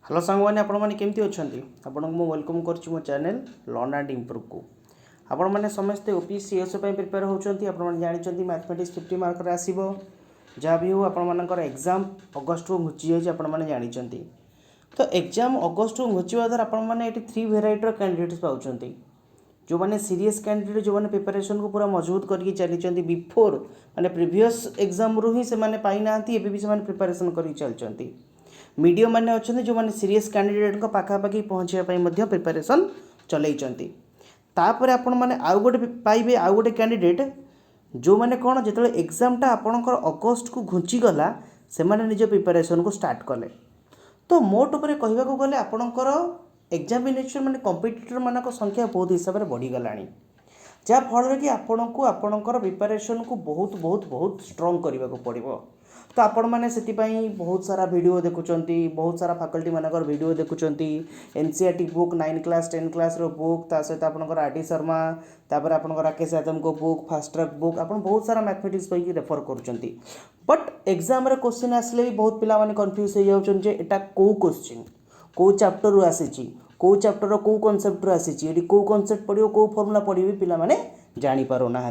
Hello सांग मैंने आपण मैंने केमती अच्छा आपन को वेलकम कर मो चैनल लर्न एंड इम्प्रूव को आपण मैंने समस्ते ओपीएससी एसओ प्रिपेयर होती आपने जानते मैथमेटिक्स 50 मार्क आसो जहाँ भी हो आपर एग्जाम अगस्ट को घुची जाइए आपने जानते तो एग्जाम अगस्ट को घुचवा द्वारा आपने थ्री भेराइटर कैंडिडेट्स पाँच जो मैंने सीरीयस कैंडिडेट जो मैंने प्रिपरेशन को पूरा मजबूत करके चली बिफोर माने प्रीवियस एग्जाम रू ही से पाई ना एबी से प्रिपरेशन कर चलती मीडियम मैंने अच्छा जो मैंने सीरीयस कैंडिडेट पाखापाखि पहुँचापी प्रिपरेशन चलती तापर आपण मैंने आउ गोटे पाइबे आउ गोटे कैंडिडेट जो मैंने कौन जो एग्जामटा आपणकर अगस्ट को घुंचीगला से मैंने निज प्रिपरेशन को स्टार्ट कले तो मोट उपर कहवाक गले आपणकर एग्जामिनेशन माने कॉम्पिटिटर मानक संख्या बहुत हिसाब से बढ़ीगला जहाँफल कि आपण को आपणकर प्रिपरेशन को बहुत बहुत बहुत स्ट्रॉन्ग करने को पड़ो तो आपण मैंने से बहुत सारा वीडियो देखुंत बहुत सारा फैकल्टी मानकर वीडियो देखुंत NCERT book 9 class 10 class book ता सहित आपंकर आरटी शर्मा तापर आपंकर राकेश यादव को बुक फास्ट ट्रैक बुक आप बहुत सारा मैथमेटिक्स बही रेफर करुँच बट एग्जाम क्वेश्चन आसिले भी बहुत पिला कन्फ्यूज हो जाऊँ एटा कौ क्वेश्चन कौ चैप्टर आसी कौ चैप्टर कौ कनसेप्ट आसी कौ कनसेप्ट पढ़ो कौ फर्मुला पढ़ी पिला जापर ना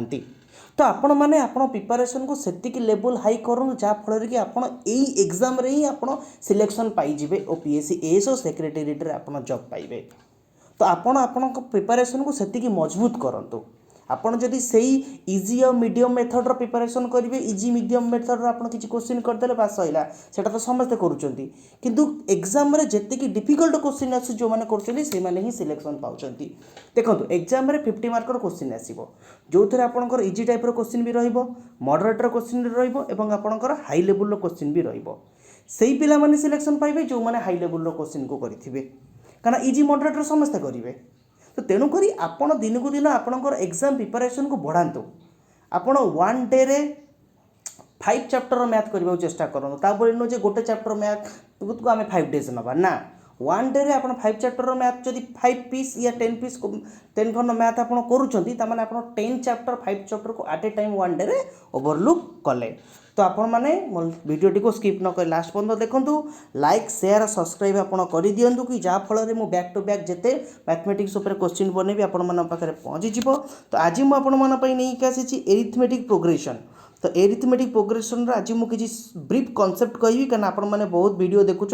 तो आपण मैंने आपण प्रिपरेशन को सेतिक लेवल हाई करूँ जहाँफल कि आपड़ यही एग्जाम रे ही आप सिलेक्शन पाइबे ओपीएससी एएसओ सेक्रेटेरिएट आप जॉब पाइबे तो आपण प्रिपरेशन को सेतिक मजबूत करूँ आपड़ जदि से इजी और मीडियम मेथड प्रिपरेशन करेंगे इजी मीडियम मेथड आप किसी क्वेश्चन करदे बास सैला सेटा तो समस्ते करुँच किंतु एग्जाम रे जेतिकी डिफिकल्ट क्वेश्चन अच्छे जो मैंने कर ही सिलेक्शन पाँच देखो एग्जाम रे 50 मार्कर क्वेश्चन आसो जो थे आपंकर इजी टाइप क्वेश्चन भी रडरेटर क्वेश्चन रहा हाई लेवल क्वेश्चन भी रही पिला सिलेक्शन पाइबे जो मैंने हाई लेवल क्वेश्चन को करेंगे कारण इजी मॉडरेटर समस्ते करेंगे तो तेणुक आपण दिन को दिन आपणकर एग्जाम प्रिपरेशन को बढ़ातु आपण वन डे रे 5 चैप्टर मैथ करने चेष्टा करूँ तापर नुह गोटे चैप्टर मैथ को आम 5 डेज ना ना वन डे रे आपण 5 चैप्टर मैथ जब 5 पीस या 10 पीस 10 खंड मैथ आप करुँच 10 चैप्टर 5 चैप्टर को at a time one day रे ओवरलुक कले तो आपण मैंने वीडियोटी को स्किप न कर लास्ट पर्यटन देखूँ लाइक शेयर सब्सक्राइब आप कर दिंतु कि जहाँफल में बैक टू बैक जिते मैथमेटिक्स क्वेश्चन बनैबी आपण पाखे पहुँची तो आज मुझे नहीं आसी एरिथमेटिक प्रोग्रेशन तो एरिथमेटिक प्रोग्रेशन आज मुझे किसी ब्रीफ कॉन्सेप्ट कहि कारण आपण मैंने बहुत वीडियो देखुं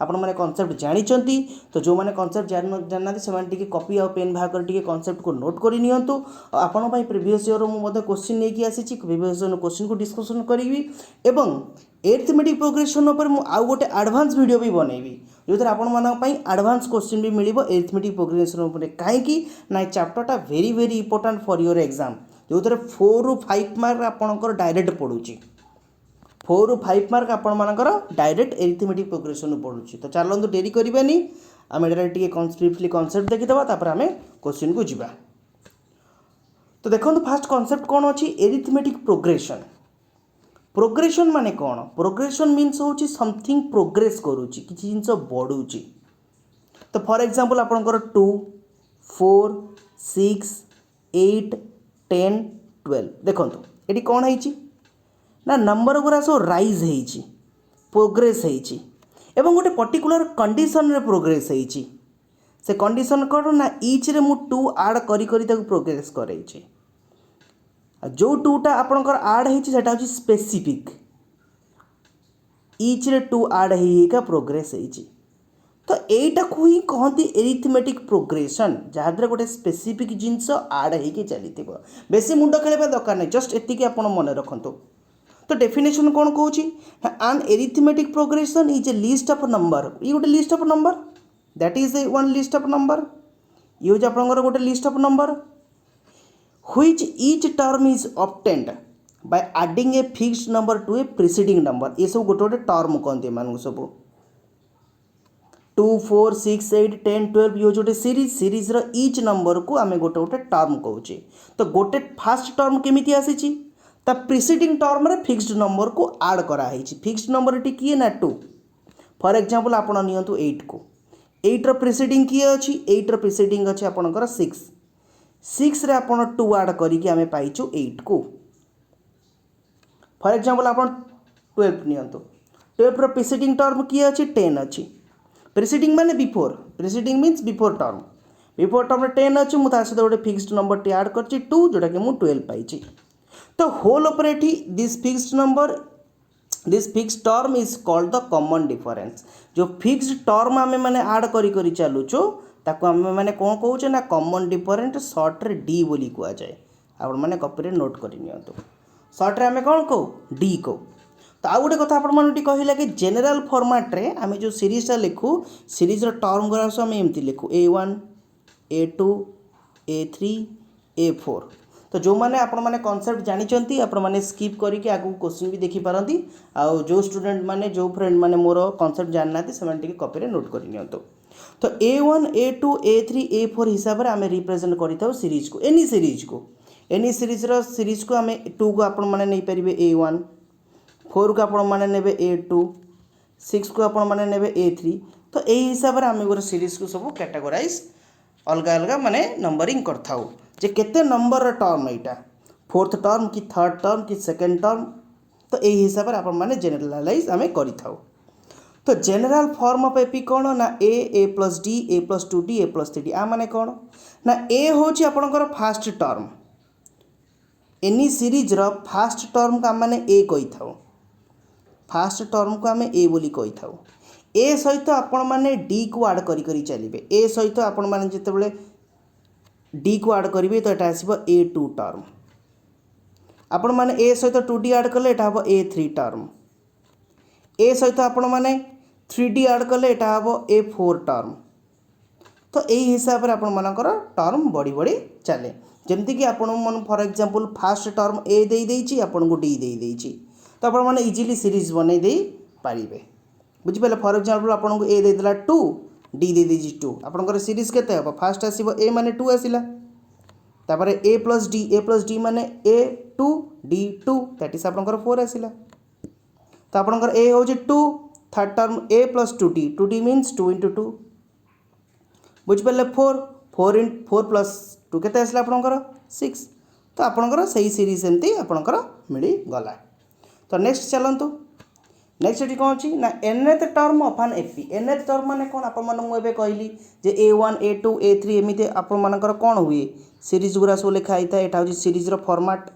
आपण मैंने कॉन्सेप्ट जानते तो जो मैंने कॉन्सेप्ट जानना से कॉपी और पेन बाहर कर कॉन्सेप्ट को नोट कर नियंतु आपण प्रीवियस ईयर मुझे क्वेश्चन नहीं आसी प्रीवियस ईयर क्वेश्चन को डिस्कसन करी एवं एरिथमेटिक प्रोग्रेशन उपर मु आउ गोटे एडवांस वीडियो भी बनैबी जो थे आपण एडवांस क्वेश्चन भी मिलिबो एरिथमेटिक प्रोग्रेशन उपर कहीं ना चैप्टरटा very very important for your exam जो थे 4 ରୁ 5 मार्क आपंकर डायरेक्ट पड़ुची 4 ରୁ 5 मार्क आपर डायरेक्ट एरिथमेटिक प्रोग्रेशन पड़ुची तो चलते डेरी करवानी आम टे ब्रीफली कॉन्सेप्ट देखीदे तापर आम क्वेश्चन को जीवा तो देखो फास्ट कॉन्सेप्ट कौन अच्छी एरिथमेटिक प्रोग्रेशन प्रोग्रेशन माने कौन प्रोग्रेशन मीन्स हूँ समथिंग प्रोग्रेस करुच्ची किसी जिनस बढ़ुची तो फॉर एग्जांपल आपंकर 2 4 6 8 10 12 देखो ये कौन है ना नंबर गुरा सब राइज हो प्रोग्रेस हो गोटे पर्टिकुलर कंडीशन रे प्रोग्रेस हो से कंडीशन कौन ना इच रे मु 2 आड करी प्रोग्रेस करे जो 2टा आपंकर आड होता हूँ स्पेसिफिक इच रे 2 आड हो प्रोग्रेस हो तो यहीटा को ही कहती एरिथमेटिक प्रोग्रेशन जहाँ द्वारा गोटे स्पेसिफिक जिनस आड हो चली बेसी मुंड खेलवा दरकार नहीं जस्ट एतिकी आप मन रखु तो डेफिनेशन कौन कौन आन arithmetic progression is a list of number ये गोटे list of number that is a one list of number ये हूँ आप गोटे list of number which each term is obtained by adding a fixed number two A preceding number ये सब गोटे गोटे टर्म कहते हैं सब 2 4 6 8 10 12 ये गोटे सीरीज रो ईच नंबर को आम गोटे गोटे टर्म कहूचे तो गोटे फास्ट टर्म केमिति आसी ता प्रिसीडिंग टर्म रे फिक्स्ड नंबर को आड कराई फिक्स्ड नंबर टी किए ना 2 फॉर एग्जांपल आपण नियंतु 8 को 8 रो प्रिसीडिंग किए अछि 8 रो प्रिसीडिंग अछि आपनकर 6 रे आपण 2 आड करिकि आमे पाइछु 8 को फॉर एग्जांपल आपण 12 नियंतु 12 रो प्रिसीडिंग टर्म किए अछि 10 अछि प्रिसीडिंग माने before, preceding means before term 10 अच्छे मुझे सहित गोटे फिक्स्ड नंबर टी आड कर 2 जोटा कि मुझे 12 पाई। तो होल उपर एठी this fixed number this fixed term is called the common difference. जो फिक्स्ड टर्म आम मैंने आड करी चलुचु ताको आम मैंने कौन कहूचे ना कॉमन डिफरेंस सर्ट रे डी बोली कह जाए। आप मैंने कॉपी रे नोट कर सर्ट रे आम कौन कहू डी कहू। तो आउ गोटे कथा आपड़ी कहला कि जेनेल फॉर्मेट रे आम जो सीरीजटा लिखू सीरीज टर्म गुरा सब आम एमती लिखू A1 A2 A3 A4। तो जो मैंने आपण मैंने कॉन्सेप्ट जानी आपण मैंने स्किप करके आगू क्वेश्चन भी देखी पारती। आउ जो स्टूडेंट मैंने जो फ्रेंड मैंने मोर कॉन्सेप्ट जाना से कॉपी रे नोट कर नियंतु। तो A1 A2 A3 A4 हिसाब से आम रिप्रेजेंट कर सीरीज को एनी सीरीज को आम 2 को आपण मैंने नहीं पारे A1 4 को आपण मैंने ने A2 6 को आपण मैंने ने A3। तो यही हिसाब से आम गोटे सीरीज को सब कैटेगोराइज अलग अलग माने नंबरिंग करथाउ जे केते नंबर टर्म एटा फोर्थ टर्म कि थर्ड टर्म कि सेकेंड टर्म। तो यही हिसाब से आपण माने जनरलाइज आम करिथाउ। तो जनरल फॉर्म ऑफ एपी कौन ना A plus D A plus 2d A plus 3d आ माने कौन ना ए होची आपणकर फास्ट टर्म एनी सीरीज रो फास्ट टर्म को आम माने ए कहि थाउ फास्ट टर्म को आम ए बोली कहि थाउ। ए सहित आपण माने डी को ऐड करी करी चलिबे ए सहित आपण माने जेतेबेले डी को ऐड करिवे तो एटा आसीबो A2 टर्म। आपण माने ए सहित 2d ऐड कले एटा हबो A3 टर्म। ए सहित आपण माने 3d ऐड कले एटा हबो A4 टर्म। तो यही हिसाब से आपण मानकर टर्म बढ़ी बढ़ी चले जमती कि आपण मन फॉर एग्जांपल फास्ट टर्म ए दे देछि आपण को डी दे देछि तो आपण माने इजीली सीरीज बनै दे पारिबे। बुझि पले फॉर एग्जांपल आपण को ए दे देला 2 डी दे देछि 2 आपनकर सीरीज केते हबो फास्ट आसीबो ए माने 2 आसिला तापरे ए प्लस डी माने A2 D2 दैट इज आपनकर 4 आसिला। तो आपनकर ए हो 2 third term A plus 2d means 2 into 2 बुझि पले 4 प्लस 2 केते आसिला आपनकर 6। तो आपनकर सही सीरीज एमती आपनकर मिली गला। तो नेक्स्ट चलंतु नेक्स्ट ये कौन अच्छी ना nth term of an AP nth term माने कौन आप मुझे कहली जे A1 A2 A3 एमती आपर कौन हुए सीरीज गुरा सब लिखाई था यहाँ हूँ सीरीज रो फॉर्मेट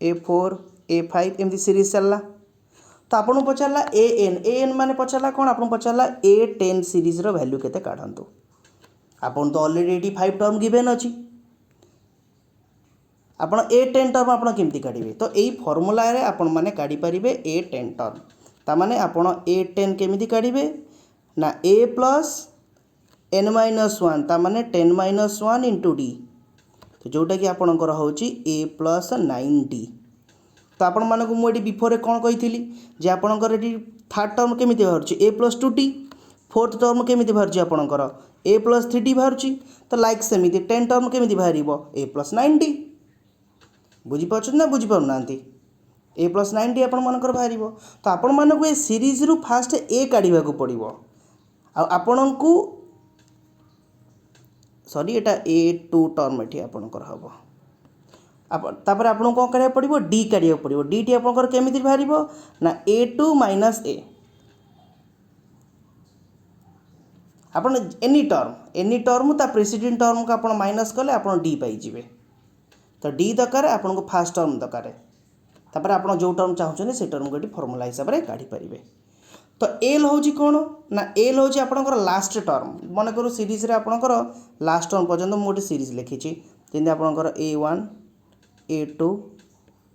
A4 A5 एमती सीरीज चलला। तो आपको पचारा an माने पचारा कौन आपको पचारा A10 सीरीज रो वैल्यू केते काढंतु आपन तो ऑलरेडी 5 टर्म गिवन अच्छी आपण A10 टर्म आपण केमती काढिबे। तो यही फॉर्मूला रे आपण माने काढी परिबे A10 टर्म ता माने आपण A10 केमती काढिबे ना A प्लस n-1 ता माने 10-1 इंटू d तो जोटा कि आपणकर होची A प्लस 9d। तो आपण माने को मुडी बिफोर कोन कहिथिली जे आपणकर एटी थर्ड टर्म केमती बाहरची A plus 2d fourth term केमती बाहरची आपणकर A प्लस 3d बाहरची। तो लाइक सेमिति 10 टर्म केमती बाहरिबो A प्लस 9d बुझीपार ना बुझीपार ना A प्लस 9d आपण मानकर बाहर। तो आपण मानक ए सीरीज रु फास्ट ए काढ़ा पड़ो आपण को सॉरी एटा A2 टर्म ये आपणकर हम तापर आपन कौन काढ़ा पड़ो डी काढ़ा पड़ो डी टी आपणकर केमिति बाहर ना A2 माइनस ए आपण एनी टर्म ता प्रेसिडेंट टर्म को आपण माइनस कले आपण डी पाइबे। तो डी दरकार आपन को फास्ट टर्म दरकार तापर आपन जो टर्म चाहछन से टर्म को फॉर्मूला हिसाब से काढ़ी पारिबे। तो एल होची कोन ना एल होची आपनकर लास्ट टर्म मन करू सीरीज रे आपनकर लास्ट टर्म पर्यंत मु गोटे सीरीज लिखिछि जेंति आपनकर A1 A2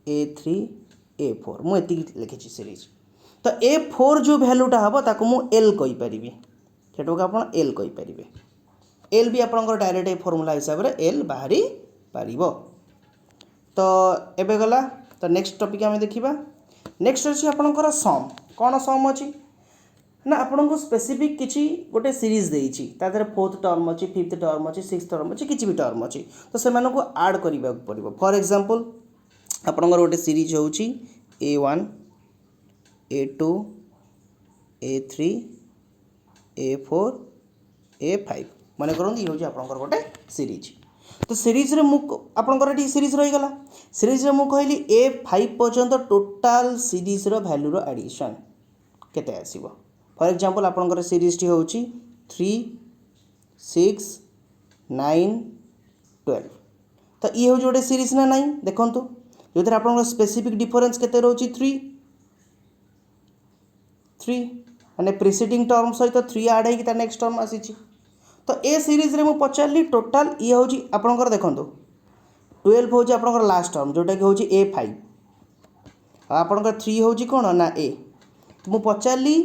A3 A4 मु एति लिखिछि सीरीज। तो A4 जो वैल्यूटा हबो ताको मु एल कहि परिबी सेटो को आपन एल कहि परिबे एल भी आपनकर डायरेक्ट ए फॉर्मूला हिसाब रे एल बाहरी पारिबो। तो एबे गला तो नेक्स्ट टॉपिक आम देखा नेक्स्ट अच्छी आपंकर सम कौन सम अच्छी ना आपन को स्पेसिफिक किसी गोटे सीरीज देती तादर फोर्थ टर्म अच्छी फिफ्थ टर्म अच्छी सिक्स टर्म अच्छी किसी भी टर्म अच्छी तो से आड करने पड़ो। फॉर एग्जांपल आपंकर गोटे सीरीज हो A1 A2 A3 A4 A5 मन करते ये हूँ आपंकर गोटे सीरीज। तो सीरीज रे मु आपनकर एटी सीरीज रही गला सीरीज रे मु कहली A5 पर्यंत टोटाल सीरीज रो वैल्यू रो एडिशन केते आसीबो फॉर एग्जांपल आपनकर सीरीज टी होची 3 6 9 12 तो ये हूँ गोटे सीरीज ना नाइन देखो जो आप स्पेसिफिक डिफरेन्स केते रोची 3 माने प्रिसीडिंग टर्म सहित 3 ऐड होगी नेक्स्ट टर्म आसी तो ए सीरीज रे मु पचारली टोटाल ये हूँ आपंकर देखो 12 हूँ आपंकर लास्ट टर्म जोटा कि हूँ A5 आपंकर 3 हूँ कौन ना ए तो मु पचारली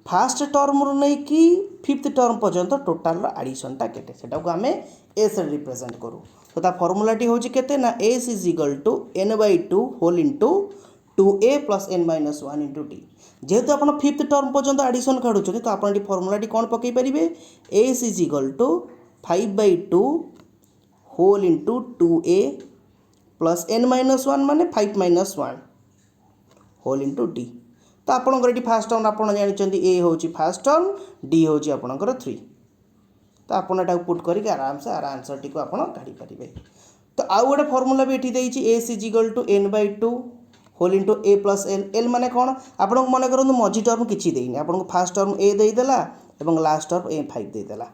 फास्ट टर्म रू नहीं कि फिफ्थ टर्म पर्यंत टोटाल एडिशनटा केते सेटा को आमे ए से रिप्रेजेंट करू तो ता फॉर्मूलाटी हूँ केते ना S is equal to n/2 whole into 2a plus n-1 into T जेहेतु आप फिफ्थ टर्म पर्यंत एडिशन काढ़ुं तो आप फर्मूलाटी कौन पकई पारे S is equal to 5/2 whole into 2a plus n-1 माने 5-1 होल इंटू डी तो आपंकर ये फास्ट टर्म आप जानते ए हूँ फास्ट टर्म डी हूँ आपंकर 3 तो आपड़ पुट करके आराम से आंसर टी को आप काढ़ी पारे तो आउ गोटे फर्मूला भी ये S is equal to n/2 whole into A plus L L माने कौन आपको मन करूँ मझी टर्म किसी देनी आपको फास्ट टर्म ए देदेला और लास्ट टर्म A5 देदेला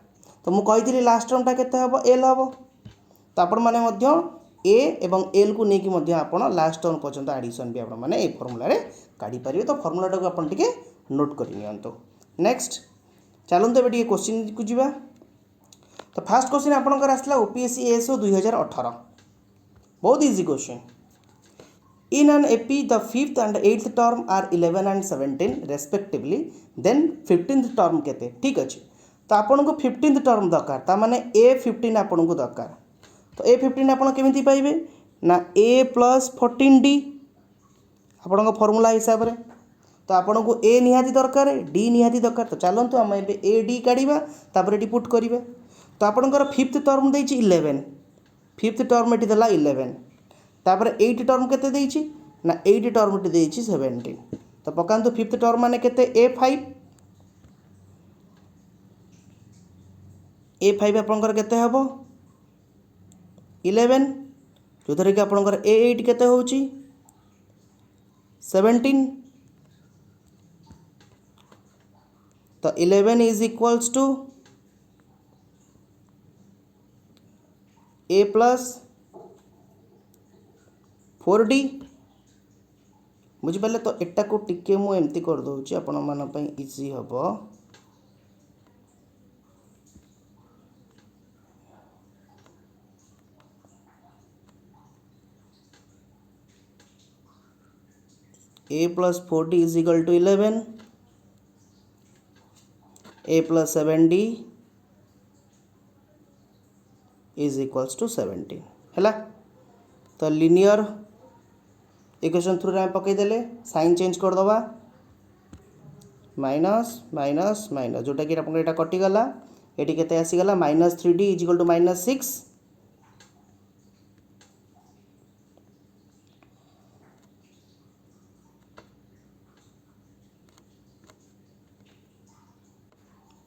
तो मुझे लास्ट टर्मटा केते हम एल हम तो आपण मैंने ए एवं एल को लेकिन आप लास्ट टर्म पर्यंत एडिशन भी आप फर्मूला काढ़ी पारे तो फर्मूलाटा को आप नोट कर नेक्स्ट चलते ए क्वेश्चन को जीवा तो फास्ट क्वेश्चन आपंकर आसला OPSC ASO 2018 बहुत easy question In an AP, the 5th and 8th term are 11 and 17 respectively. Then 15th term केते ठीक अच्छे तो आपन को 15th term दरकार ता माने A15 आपन को दरकार तो A15 आपन केमिति पाइबे ना A प्लस 14D आपन को फॉर्मूला हिसाब रे तो आपन को A निहाती दरकार D निहाती दरकार तो चलंतु हम एबे AD काढिबा तापर एटी पुट करिवे तो आपनकर 5th टर्म देछि 11 5th टर्म एटी देला 11 तापर 8 टर्म केते देछि ना 8 टर्म टी देछि 17 तो पकांतु 5th टर्म माने केते A5 आपनकर केते हबो 11 जोथरे कि आपनकर A8 केते होउची 17 तो 11 is equals to A plus 4D बुझिपारे तो एटा को टिके मु एमती कर दूची आपण मन पई इजी हबो A plus 4D is equal to 11 A plus 7D is equals to 17 हैला तो लिनियर इक्वेशन थ्रू रे पकई देले साइन चेंज कर दबा माइनस माइनस माइनस जोटा कि आपन एटा कटि गला एटी केते आसी गला -3D इज इक्वल टू -6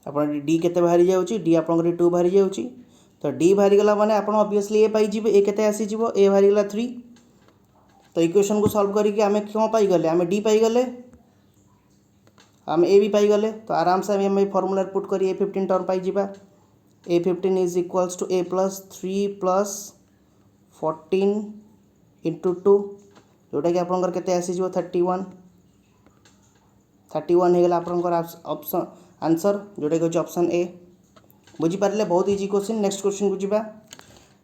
आपन D केते बाहरी जाउची D आपन 2 बाहरी जाउची तो D बाहरी गला माने आपन ऑब्वियसली A पाई जिवे A केते आसी जिवो A बाहरी गला 3 तो इक्वेशन को सॉल्व करके आमे क्यों पाई गले आमे D पाई गले आमे A भी पाई गले तो आराम से आमे फार्मूला पुट करी A15 टर्म पाई जिबा A15 is equals to A plus 3 plus 14 into 2 जोटा कि आपनकर केते आसी जिवो 31 हे गला आपनकर ऑप्शन आंसर जोटा कि ऑप्शन ए बुझी पारले बहुत इजी क्वेश्चन नेक्स्ट क्वेश्चन को जीवा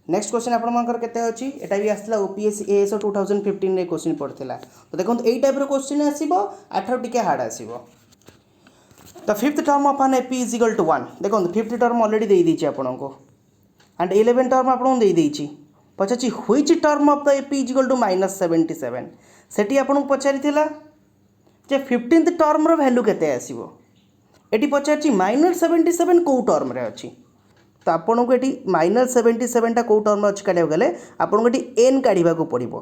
नेक्स्ट क्वेश्चन आपनकर केते अछि एटा भी आसला OPSC ASO 2015 रे क्वेश्चन पड़थिला तो देखो एई टाइप रो क्वेश्चन आसीबो आठो टिके हार्ड आसीबो तो fifth term of an AP is equal to 1 देखो फिफ्थ टर्म ऑलरेडी दे दी आपको एंड 11 टर्म आपको दे दी पचाची which term of the AP is equal to -77 सेठी आपको पचारि थिला जे 15th टर्म रो वैल्यू केते आसीबो एटी पचारची -77 को टर्म रे अछि तो आपन को एटी -77 टा को टर्म अछि काढिया गले आपन को एटी n काढिबा को पड़िबो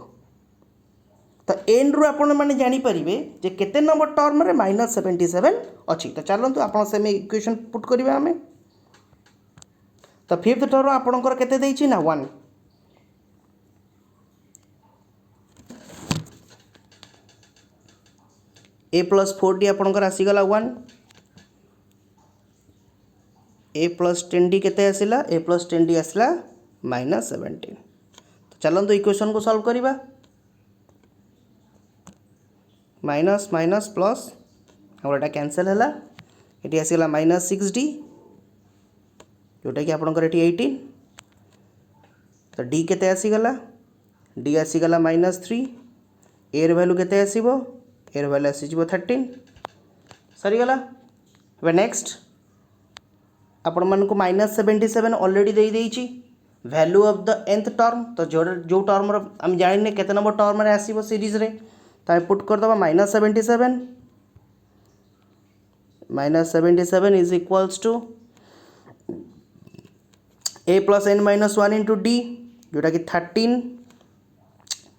तो n रु आपन माने जानि परिबे जे केते नंबर टर्म रे -77 अछि तो चलंतु आपन से में इक्वेशन पुट करिबा हमें तो फिफ्थ टर्म आपनकर केते देछि ना 1 A plus 4D आपनकर आसी गला 1 ए प्लस 10d केते आसिला ए प्लस 10d आसला -17। तो चलନ୍ତୁ इक्वेशन को सॉल्व करिबा माइनस माइनस प्लस हमर एटा कैंसिल हला एटी आसिला -6d जोटा कि आपनकर एटी 18 तो d केते आसीगला d आसीगला -3 a र वैल्यू केते आसीबो a र वैल्यू आसीजिबो 13 सरीगला। अब नेक्स्ट आपण मन को -77 ऑलरेडी दे देइची value of the nth term तो जो टर्म हम जानिने केते नंबर टर्म रे आसीबो सीरीज रे तो हम पुट कर दबा -77 is equals to a plus n minus 1 into d जोटा कि 13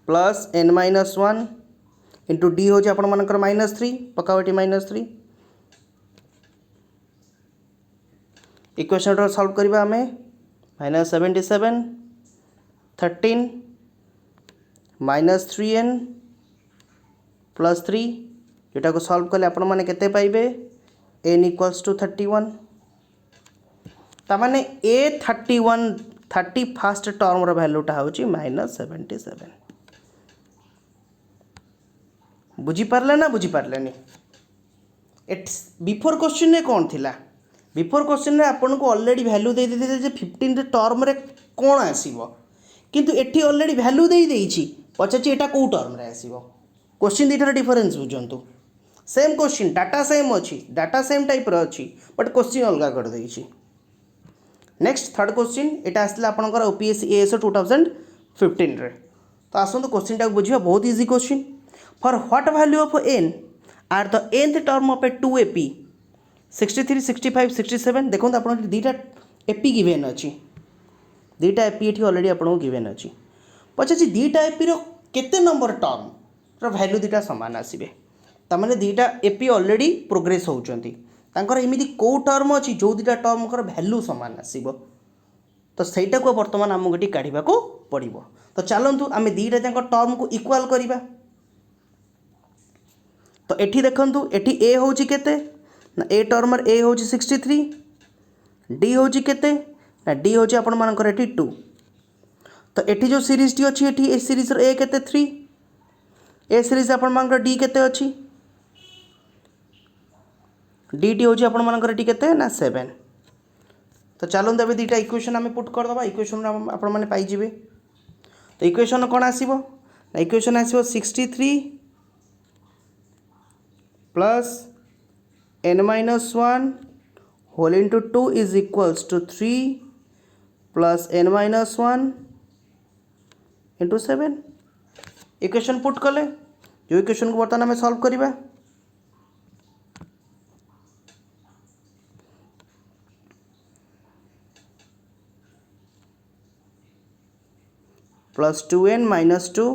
plus n minus 1 into d हो आपण मनकर -3 पकावटी -3 इक्वेशन सॉल्व करबा हमें -77 13 -3n प्लस 3 जोटा को सॉल्व कले आपण माने केते पाइबे n इक्वल्स टू 31 तामाने ए 31 31st टर्म रो वैल्यूटा होची -77 बुझी पारले ना बुझी पारले नी बिफोर क्वेश्चन ने कौन थिला बिफोर क्वेश्चन रे आपन को ऑलरेडी वैल्यू दे देते जे 15 टर्म रे कौन आसीबो किंतु एठी ऑलरेडी वैल्यू दे देइची पछाची एटा को टर्म रे आसीबो क्वेश्चन दीटार डिफरेंस बुझंतु सेम क्वेश्चन डाटा सेम अच्छी डाटा सेम टाइप रो अच्छी बट क्वेश्चन अलग कर देइची। नेक्स्ट थर्ड क्वेश्चन एटा आसला आपनकर ओपीएससी एएसओ 2015 रे तो आसंतु क्वेश्चन टा बुझिया बहुत easy question for what value of n are the nth term of a 2ap 63 65 67 देखो आपन दीटा एपी गिवन अछि दीटा एपी एठी ऑलरेडी आपन को गिवन अछि पछछि दीटा एपी रो केते नंबर टर्म रो वैल्यू दीटा समान आसीबे तामाने दीटा एपी ऑलरेडी प्रोग्रेस होउचंती तांकर एमिति को टर्म अछि जो दीटा टर्म कर वैल्यू समान आसीबो तो सेटा को वर्तमान हमगु एठी काढिबा को पड़िबो। तो चलंतु आमे दीटा जांक टर्म को इक्वल करिबा तो एठी देखंतु एठी a होची केते ना a टर्म a होची 63 d होची केते ना d होची आपण मानकर एठी 2 तो एठी जो सीरीज टी अछि एठी ए सीरीज रो a केते 3 ए सीरीज आपण मानकर d केते अछि डी टी होची आपण मानकर एठी केते ना 7 तो चलो तबे दीटा इक्वेशन आमे पुट कर दबा इक्वेशन आपण माने पाई जिवे तो इक्वेशन कोन आसीबो ना इक्वेशन आसीबो 63 plus n minus 1 whole into 2 is equals to 3 plus n minus 1 into 7 equation put कले जो इक्वेशन को बर्तमान आमे सॉल्व करिबा plus 2n minus 2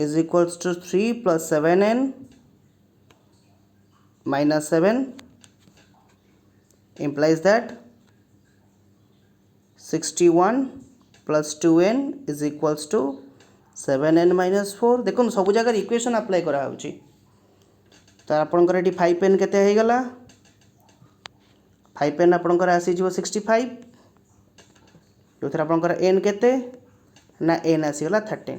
is equals to 3 plus 7n minus 7 implies that 61 plus 2n is equals to 7n minus 4 देखो सब जगह equation apply करा होची तो आपनकर एटी 5n केते हे गला 5n आपनकर आसी जिवो 65 जोथरा आपनकर n केते ना n आसी गला 13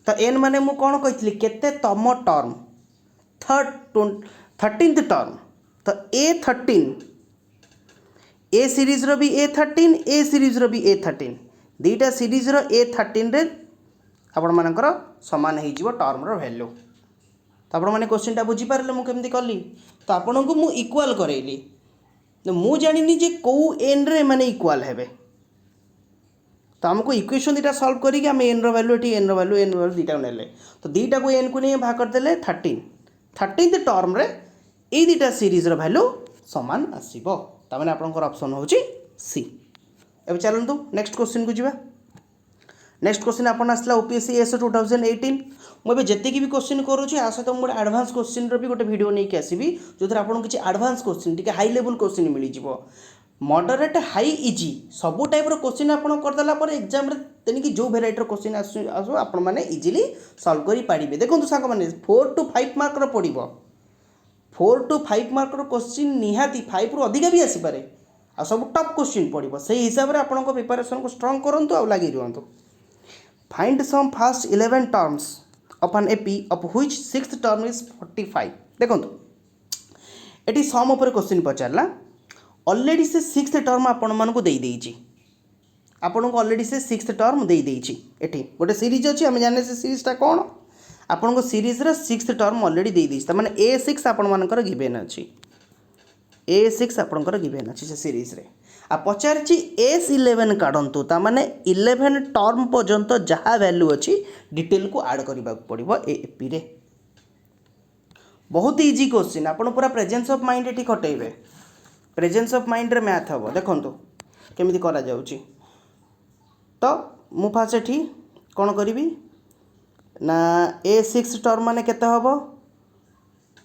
तो n माने मु कोन कहितली केते तम टर्म 13th टर्म तो A13 ए सीरीज रो भी A13 ए सीरीज रो भी A13 दीटा सीरीज रो A13 रे आपण मानकर समान हे जीवो टर्म रो वैल्यू तो आपण माने क्वेश्चन टा बुझी पारले मु केमती करली तो आपण को मु इक्वल करेली तो मु जानिनी जे को n रे माने इक्वल हेबे तो हमको इक्वेशन दीटा सॉल्व करी कि हम n रो वैल्यू एटी n रो वैल्यू दीटा नेले तो दीटा को n को नहीं भाग कर देले 13th टर्म रे ए दीटा सीरीज रो वैल्यू समान आसीबो ता माने आपनकर ऑप्शन होची सी। अब चलंतु नेक्स्ट क्वेश्चन को जिबा नेक्स्ट क्वेश्चन आपन आसला ओपीएससी एस 2018 मु जेते की भी क्वेश्चन करूची आ सहित मु एडवांस क्वेश्चन रो भी गोटे वीडियो नै के आसीबी जोथरा आपन किछि एडवांस क्वेश्चन टिके हाई लेवल क्वेश्चन मिली जिवो मॉडरेट हाई इजी सब टाइप रो क्वेश्चन आपन कर दला पर एग्जाम रे तनी कि जो वेराइटी रो क्वेश्चन आसो आपन माने इजीली सॉल्व करि पारिबे देखंतु साक माने 4 to 5 मार्क रो पडिबो 4 to 5 मार्क रो क्वेश्चन निहाती 5 रो अधिक भी आसी पारे आ सब टॉप क्वेश्चन पड़ो से हिसाब से आपन प्रिपरेशन को स्ट्रॉन्ग करंतु आ लगी रुहंतु। Find sum first 11 terms of an AP of which sixth term is 45। देखंतु एटी सम ऊपर क्वेश्चन पचारला ऑलरेडी से सिक्स्थ टर्म आपण मानकु देई देइची आपन को ऑलरेडी से सिक्स्थ टर्म देई देइची एटी गोटे सीरीज अछि हम जाने से सीरीजटा कोन आपन को सीरीज रे सिक्स्थ टर्म ऑलरेडी देई देइची त माने A6 आपन मानकर गिवन अछि A6 आपनकर गिवन अछि से सीरीज रे आ पचारछि S11 काढंतु ता माने 11 टर्म पर्यंत जहा वैल्यू अछि डिटेल को ऐड करबा पड़िबो एपी रे। बहुत इजी क्वेश्चन आपन पूरा प्रेजेंस ऑफ माइंड एटी खटेबे प्रेजेंस ऑफ माइंड रे मैथ हबो देखंतु केमिति करा जाउछि। तो मु फास्ट एठी कोन करिवि ना A6 टर्म माने केते हबो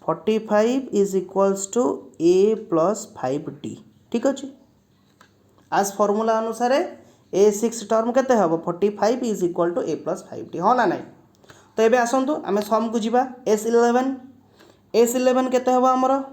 45 is equals to A plus 5D ठीक अछि। आज फॉर्मूला अनुसार A6 टर्म केते हबो 45 is equal to A plus 5D हो ना नहीं। तो एबे आसंतु आमे सम को जिबा S11 केते हबो हमरो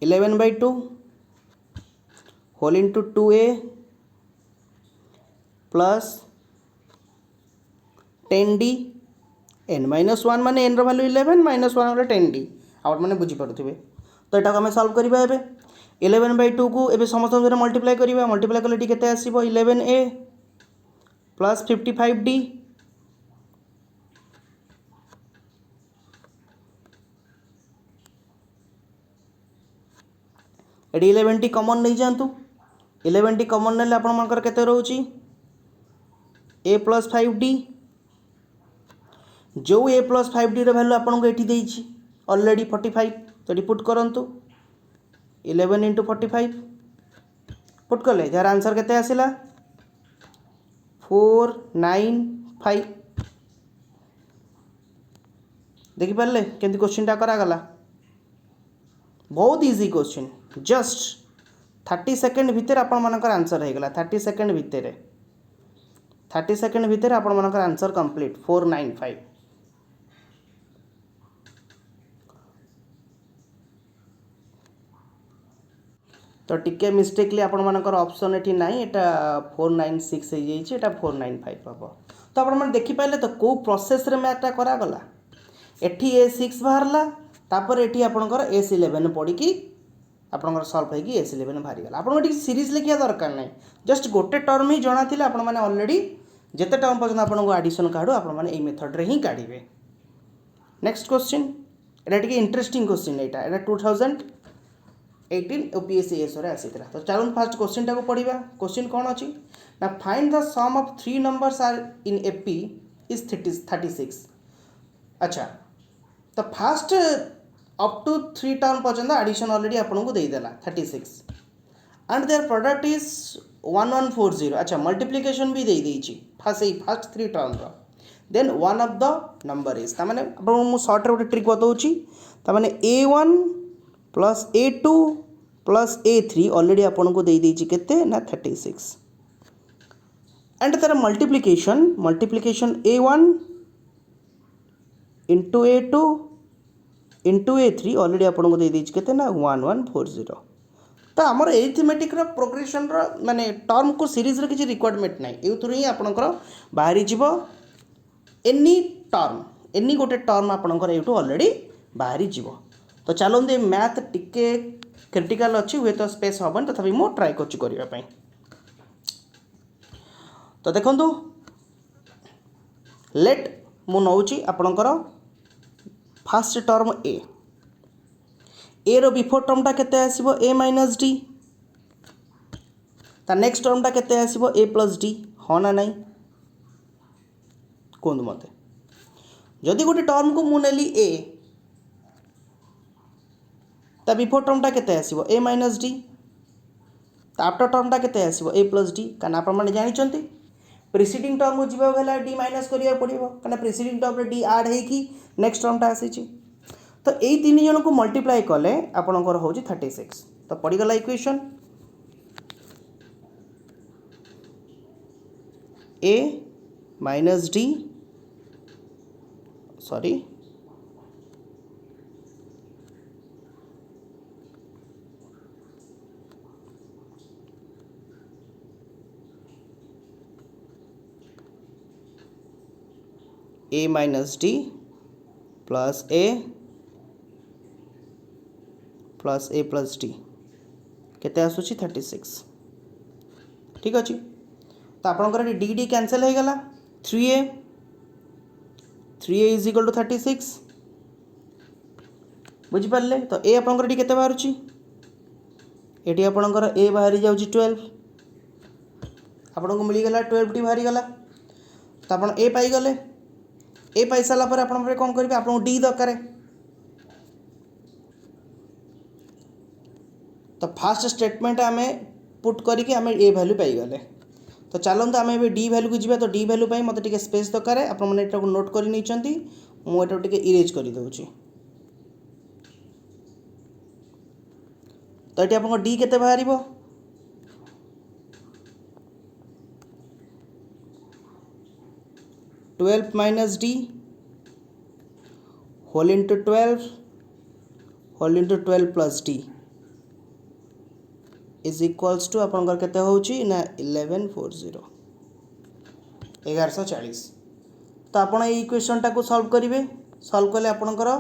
11/2 whole into 2A plus 10D n minus 1 माने n वैल्यू 11 माइनस 1 वाला 10D आप मैंने बुझीपे। तो यहाँ आम सल्व करवा 11/2 को एबे समस्त मल्टीप्लाई करवा मल्टीप्लाई कले केते आसीबो 11A plus 55D eighty 11T common नहीं जातु 11T कॉमन नेले आपण मानकर केते रहउची A प्लस 5D जो A plus 5D row value आपन को एठी देइची ऑलरेडी 45 तो एटी पुट करंतु 11 इंटू 45 पुट कले जार आंसर केते आसिला 495 देखि पारले केंति क्वेश्चन टा करा गला बहुत इजी क्वेश्चन जस्ट 30 सेकंड भितर आपण मानकर आंसर हे गला 30 सेकंड भितर आपण मानकर आंसर कंप्लीट 495। तो टिके मिस्टेकली आपण मानकर ऑप्शन एठी नाही एटा 496 हे जाईची एटा 495 हबो। तो आपण मन देखि पाइले तो को प्रोसेस रे मैथटा करा गला एठी A6 बाहरला तापर एठी आपनकर S11 पड़ी की आपनकर सॉल्व होई की S11 बाहरी गला आपन एठी सीरीज लिखिया दरकार नाही जस्ट गोटे टर्म ही जणा थिले आपण माने ऑलरेडी जेते टर्म पर्यंत आपन को एडिशन काढो आपण माने ए मेथड रे ही काढिबे। नेक्स्ट क्वेश्चन एटा टिके इंटरेस्टिंग क्वेश्चन एटा 2018 OPSC रे आसीतला। तो चलो फर्स्ट क्वेश्चन टा को पढिबा क्वेश्चन कोन अछि ना find the sum of 3 numbers are in AP is 36। अच्छा तो फर्स्ट अप टू 3 टर्म पर्यंत एडिशन ऑलरेडी आपन को देई देला 36 एंड देयर प्रोडक्ट इज 1140। अच्छा मल्टीप्लिकेशन भी देई देइची first 3 term row then one of the number is ता माने आपन मु शॉर्ट रे ट्रिक बताउची ता माने A1 plus A2 plus A3 already आपन को देई देइची केते ना 36 एंड तार multiplication A1 into A2 into A3 already आपन को दे दीजिए केते ना 1140। तो आमर एरिथमेटिक रो प्रोग्रेशन रो माने टर्म को सीरीज रे किछि रिक्वायरमेंट नाही एउथुर ही आपनकर बाहरी जीवो एनी गोटे टर्म आपनकर एउटू ऑलरेडी बाहरी जीवो। तो चलो दे मैथ टिके क्रिटिकल अछि हुए तो स्पेस हबन तथापि मो ट्राई करछु करिया पई। तो देखंतु लेट मु नउची आपनकर फर्स्ट टर्म ए रो बिफोर टर्म टा केते आसीबो A माइनस D ता नेक्स्ट टर्म टा केते आसीबो A प्लस D हो ना नहीं कोन मते जदि गोटे टर्म को मु नेली A ता बिफोर टर्म टा केते आसीबो A माइनस D ता आफ्टर टर्म टा केते आसीबो A प्लस D काना आपण माने जानि चंती प्रीसीडिंग टर्म जीवा गला D माइनस करिया पड़िबो काना प्रीसीडिंग टर्म रे D ऐड हे की नेक्स्ट टर्म टा आसी छी। तो यही 3 जन को मल्टीप्लाई कले आपनकर होची 36 तो पड़गला इक्वेशन ए माइनस डी सॉरी ए माइनस डी प्लस ए प्लस डी केते आसुची 36 ठीक अच्छे। तो आपंकर डी डी कैंसल हो गला 3a इज इक्वल टू 36 बुझिपारे। तो ए आपंकर केते बाहरुची एटी आपंकर ए बाहरी जाउची 12 आपको मिलगला 12 टी बाहरी गला। तो आप ए पाईगले ए पाई सारा पर आप कौन करेंगे आपको डी दरकार। तो फास्ट स्टेटमेंट आम पुट करके आम ए वैल्यू पाईगले। तो चलते आम ए डी वैल्यू को जी। तो डी वैल्यू मत टे स्पेस दरकार आपने नोट कर मुझे इरेज कर दूची। तो ये आप डी केते बाहर 12 minus D whole into 12 plus D is equals to आपंकर केते होची ना 1140 1140। तो आप इक्वेशन टाको सॉल्व करेंगे। सॉल्व कले आपंकर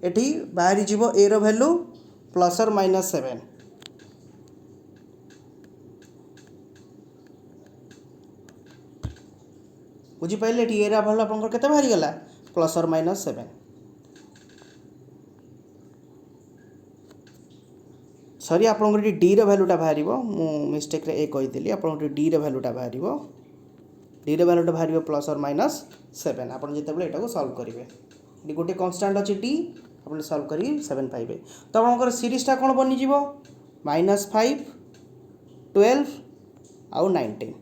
एठी बाहरी जीवो ए रो वैल्यू प्लस और माइनस 7 बुझिपारे। ये ए वैल्यू आपंकर केते बाहरी गला प्लस और माइनस 7 सॉरी आपंकर डी रो वैल्यूटा बाहर मु मिस्टेक रे ए कही आपंकर डी रो वैल्यूटा बाहर डी रो वैल्यूटा बाहर प्लस और माइनस 7 आप जितेबाला यहाँ सॉल्व करेंगे। ये गोटे कन्स्टांट अच्छी टी आप सॉल्व कर 7 पाइबे। तो आपंकर सीरीजटा कौन बनीज -5 12 आउ 19।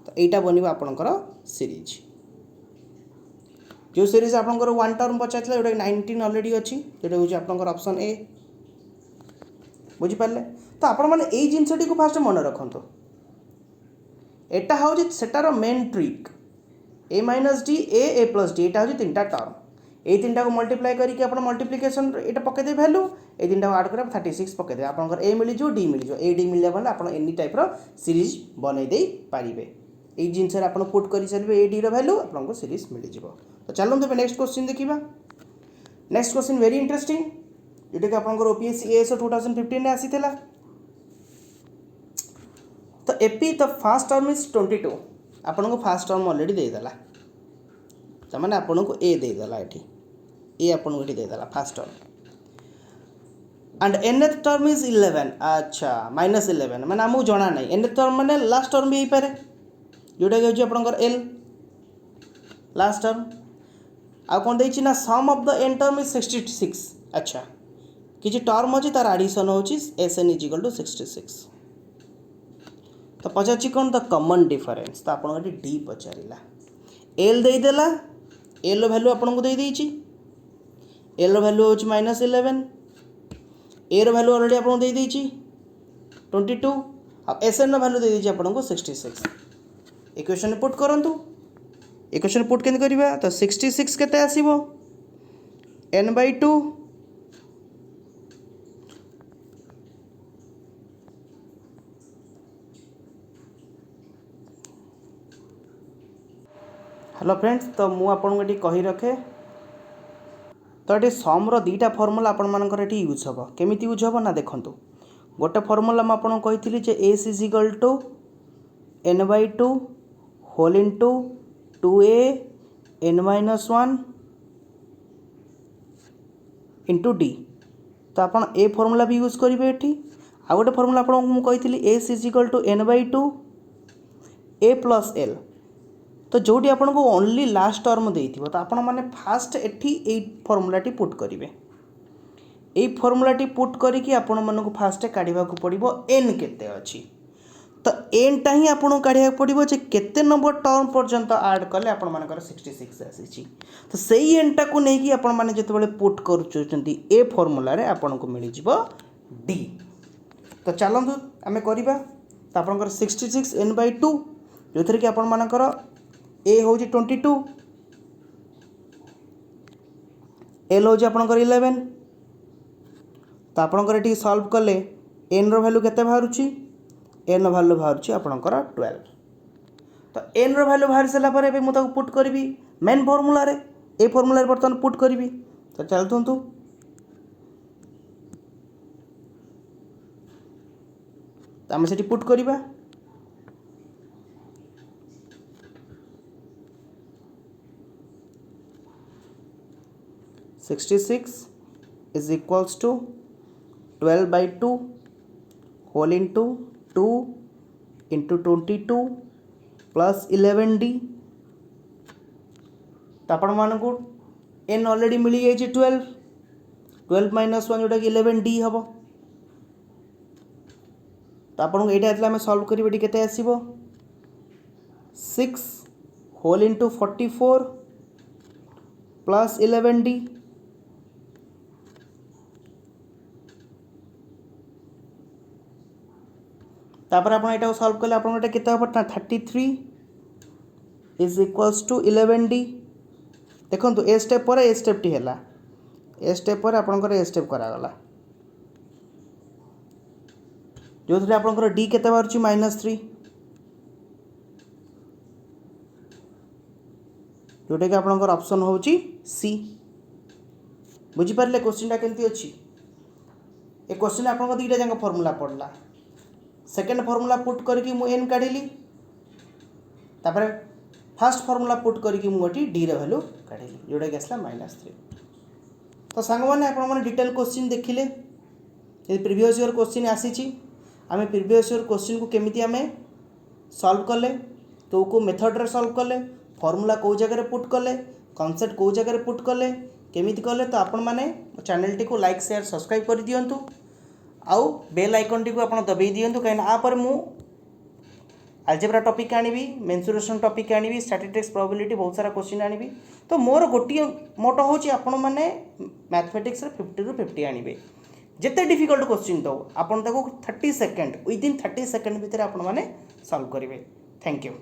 तो यहाँ बन आपंकर सीरीज जो सीरीज आपंकर 1 टर्म पचार जोटा 19 अलरेडी अच्छी जोटा हूँ आपंकर ऑप्शन ए बुझिपारे। तो आपण मैंने यही जिनसटी को फास्ट मन रखु एटा हूँ सेटार main trick a minus d A plus d यहाँ हूँ 3टा टर्म ये 3टा को मल्टीप्लाई करके आप मल्टीप्लिकेशन यहाँ पकईदे भैल्यू ये 3टा को आड कर 36 पकईदे आपंकर ए मिल डी मिल ए डी मिलने वाले आप एनी टाइप सीरीज बनईदे पारे। ये जिनस आप पुट कर सारे ए डी वैल्यू आपको सीरीज मिल जाए। तो चलते नेक्स्ट क्वेश्चन देखा। नेक्स्ट क्वेश्चन वेरी इंटरेस्टिंग जोटा कि आपंकर ओपीएससी एएस 2015 में आसी थिला। तो AP the fast term is 22 आपको फास्ट टर्म ऑलरेडी देदेला तो मैंने आपको ए देदेला ये आपको ये देदेला first term and nth term is 11 अच्छा -11 मैंने आमको जना ना एनथ टर्म मैंने लास्ट टर्म भी हो पारे जोटा कि आपंकर एल लास्ट टर्म आ कौन देना ना sum of the n term is 66 अच्छा किसी टर्म अच्छी तार एडिशन हो एन इज इक्वल टू 66। तो पचार कौन द कॉमन डिफरेंस तो आपको डी पचारा एल देदेला एल वैल्यू आपको देदेची एल वैल्यू हूँ -11 ए वैल्यू अलरेडी आपको देदेची 22 आ एस एन वैल्यू देदेची आपको 66। इक्वेशन पुट करंतु इक्वेशन पुट केन करिबा तो 66 केते आसीबो n/2 हेलो फ्रेंड्स। तो मु आपको ये कही रखे तो ये सम्र 2टा फर्मूला आपर ये यूज हम केमी यूज हम ना देखूँ गोटे फर्मूला मुझे कही जे S is equal to n/2 whole into 2a n-1 into D. तो आप ए फर्मूला भी यूज करेंगे ये आ गोटे फर्मूला आपको कही S is equal to n/2 a plus L. तो जोटी आपको ओनली लास्ट टर्म देथिबो तो आपण माने फास्ट एठी ए फर्मूलाटी पुट करेंगे ये फर्मूलाटी पुट करके आपण मानक फास्ट काढ़ा पड़ो एन केते अच्छी। तो एन टा ही आपको काढ़ा पड़ो जे केते नंबर टर्म पर्यंत ऐड कले आपण मानकर 66 आसी। तो सही एन टा को लेकिन आपण माने जिते पुट कर ए फर्मूला रे आपन को मिल जिवो डी। तो चलतु आम करवा तो आपंकर 66 n/2 जो थी कि आपण मानकर ए हूँ 22 एल हूँ आपंकर 11 तो आपंकर ये सल्व कले एन रैल्यू के बाहर एन भैल्यू बाहर आपंकर 12 तो एन रैल्यू बाहर सारापर मुझे पुट करी मेन फर्मूलार ए फर्मूलार बर्तमान पुट करी तो चलतु आम से पुट करवा 66 is equals to 12/2 whole into 2 into 22 plus 11d तो आपण मानकु n ऑलरेडी मिली जाइए 12 माइनस 1 जोटा कि 11d हम तो आपको यहाँ आम सल्व करें के 6 होल इंटू 44 प्लस 11d तापर आप यहाँ सल्व कले आप के 33 इज इक्वल्स टू 11d देखो ए स्टेप पर ए स्टेप टी है ए स्टेप पर आपंकर ए स्टेप करागला जो थे आपंकर डी के बाहर -3 जोटा कि आपंकर ऑप्शन हूँ सी बुझीपारे क्वेश्चन केमती अच्छी ए क्वेश्चन आप दुईटा जाक फर्मूला पड़ला सेकेंड फर्मूला पुट करके एन काढ़ी तापर फास्ट फर्मूला पुट करके मुझे डी वैल्यू काढ़ी जोटा कि आसला -3 तो सांग मैंने आप डिटेल क्वेश्चन देखिले ये प्रीवियस ईयर क्वेश्चन आसी आम प्रीवियस ईयर क्वेश्चन को केमिति आम सॉल्व कले को मेथड रे सॉल्व कले फॉर्मूला कौ जगह पुट कले कॉन्सेप्ट कौ जगह पुट कले केमिति कले तो आपण मैंने चैनल टी को लाइक शेयर सब्सक्राइब कर दियंतु आउ बेल आइकन टी को आप दबाई दियंतु कहीं आपर मु अलजेब्रा टॉपिक आनिबी मेंसुरेशन टॉपिक आनिबी स्टैटिस्टिक्स प्रोबेबिलिटी बहुत सारा क्वेश्चन आनिबी तो मोर गोटे मोटो होची आपण माने मैथमेटिक्स रे 50 ରୁ 50 आनिबे जिते डिफिकल्ट क्वेश्चन दो आपण ताको 30 सेकंड विदिन 30 सेकंड भितर आपण माने सॉल्व करिवे थैंक यू।